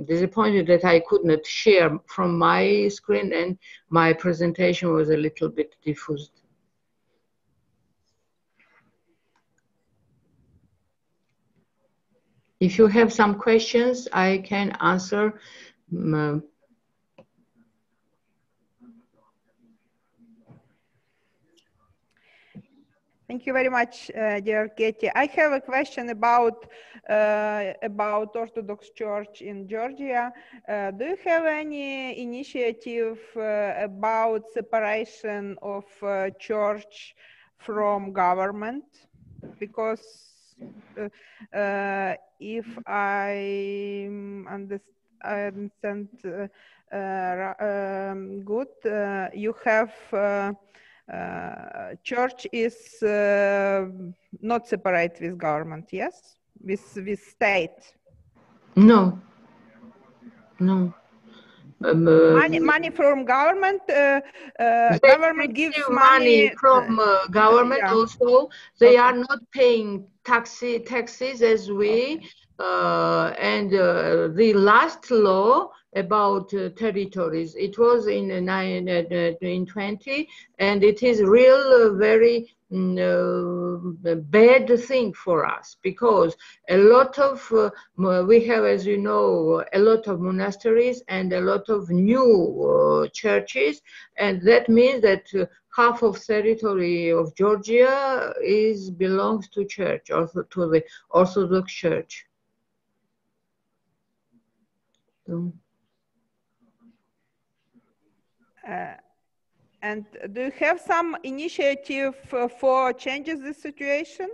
disappointed that I could not share from my screen, and my presentation was a little bit diffused. If you have some questions, I can answer. Thank you very much, dear Katie. I have a question about Orthodox Church in Georgia. Do you have any initiative about separation of church from government? Because if I understand good, you have church is not separate with government, yes? With state? No. No. Money from government, government gives money from government, yeah. Also, they okay. are not paying taxes as we, and the last law about territories, it was in 20, and it is real very bad thing for us, because a lot of we have, as you know, a lot of monasteries and a lot of new churches, and that means that half of territory of Georgia belongs to church, also to the Orthodox Church. And do you have some initiative for changes this situation?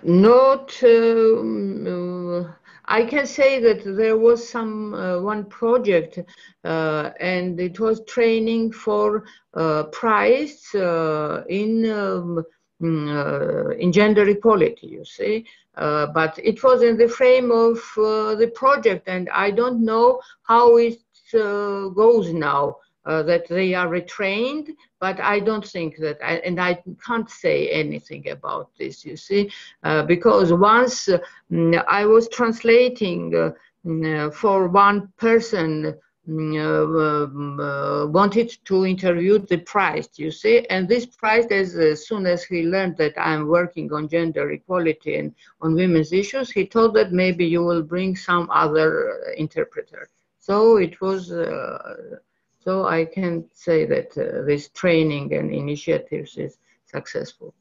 Not. I can say that there was some one project, and it was training for priests in gender equality. You see, but it was in the frame of the project, and I don't know how it goes now. That they are retrained, but I don't think that, and I can't say anything about this, you see, because once I was translating for one person wanted to interview the priest, you see, and this priest, as soon as he learned that I'm working on gender equality and on women's issues, he told that maybe you will bring some other interpreter. So it was. So I can say that this training and initiatives is successful.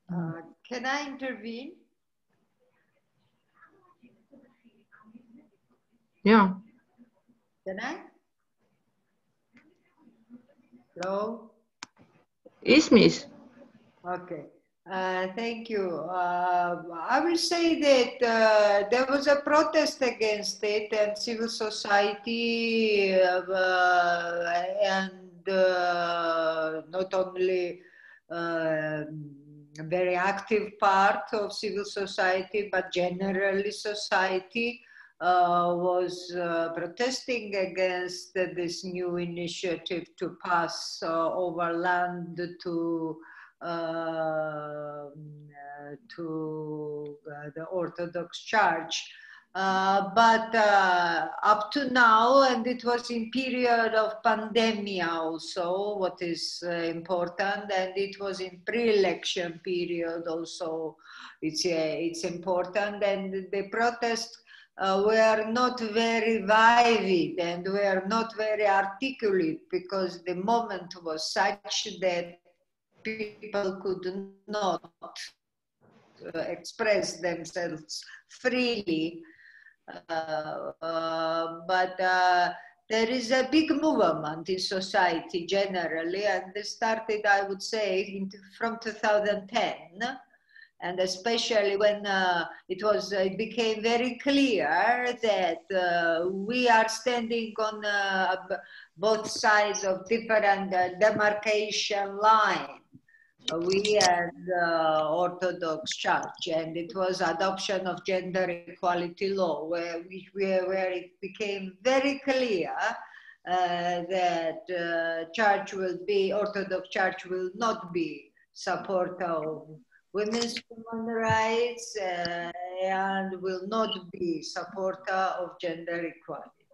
Can I intervene? Yeah. Can I? Hello? Ismis. Okay. Thank you. I will say that there was a protest against it, and civil society and not only a very active part of civil society, but generally society was protesting against this new initiative to pass over land to the Orthodox Church. But up to now, and it was in period of pandemic also, what is important, and it was in pre-election period also, it's important, and the protests were not very vivid and were not very articulate, because the moment was such that people could not express themselves freely. But there is a big movement in society generally, and this started, I would say, from 2010, and especially when it became very clear that we are standing on both sides of different demarcation line. We as Orthodox Church, and it was adoption of gender equality law, where it became very clear that Orthodox Church will not be supporter of women's human rights and will not be supporter of gender equality.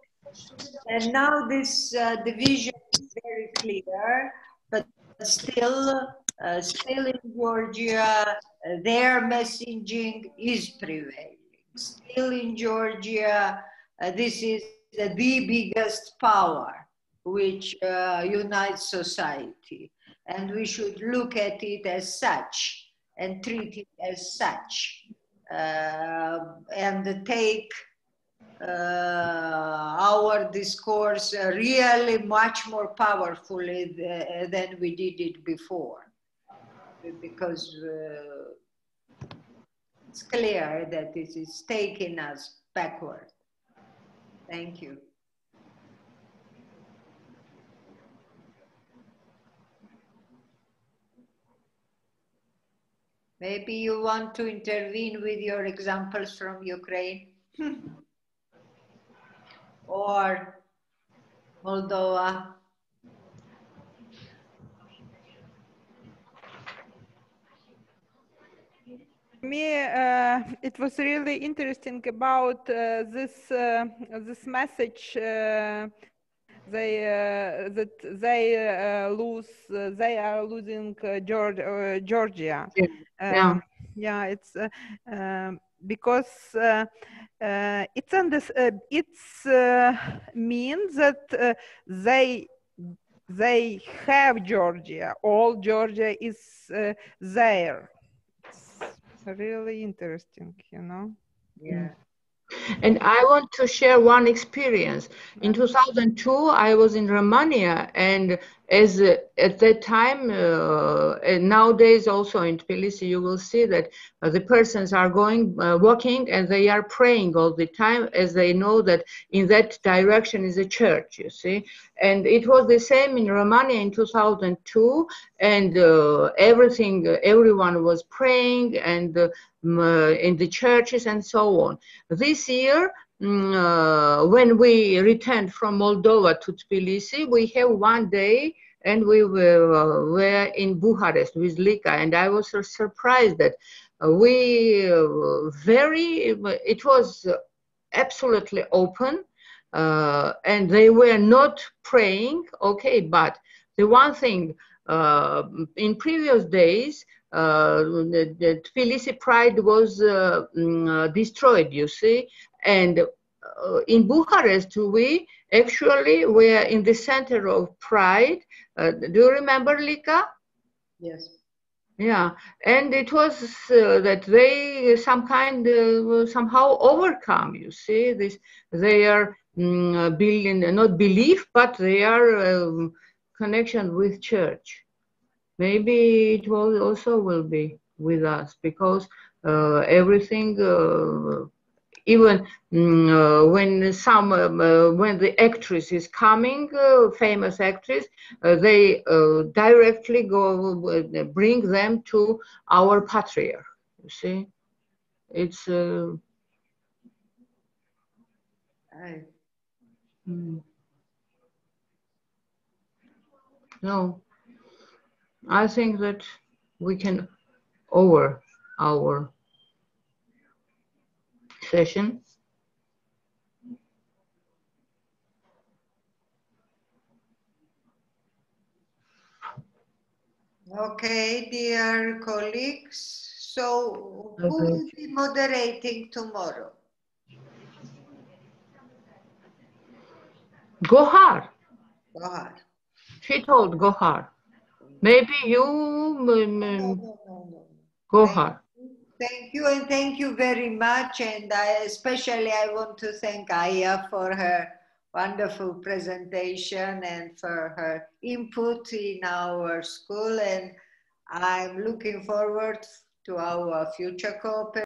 And now this division is very clear, but still in Georgia, their messaging is prevailing. Still in Georgia, this is the biggest power which unites society. And we should look at it as such and treat it as such. And take our discourse really much more powerfully than we did it before. Because it's clear that it is taking us backward. Thank you. Maybe you want to intervene with your examples from Ukraine or Moldova. Me, it was really interesting about this message. They are losing Georgia. Yeah, it's because it's means that they have Georgia. All Georgia is there. It's really interesting, you know. Yeah. And I want to share one experience. In 2002, I was in Romania, and as at that time, and nowadays also in Tbilisi, you will see that the persons are going walking, and they are praying all the time, as they know that in that direction is a church. You see, and it was the same in Romania in 2002, and everyone was praying, and in the churches and so on. This year, when we returned from Moldova to Tbilisi, we have one day, and we were in Bucharest with Lika, and I was so surprised that it was absolutely open, and they were not praying, okay, but the one thing, in previous days, the Tbilisi Pride was destroyed, you see, and in Bucharest we actually were in the center of Pride. Do you remember, Lika? Yes. Yeah, and it was that they somehow overcome, you see, this their not belief, but their connection with church. Maybe it also will be with us, because everything Even when when the actress is coming, famous actress, they directly go bring them to our patriarch. You see, it's. No, I think that we can over our session. Okay, dear colleagues. So who will be moderating tomorrow? Gohar. Gohar. She told Gohar. Maybe you, No. Gohar. Thank you, and thank you very much. And especially I want to thank Aia for her wonderful presentation and for her input in our school. And I'm looking forward to our future cooperation.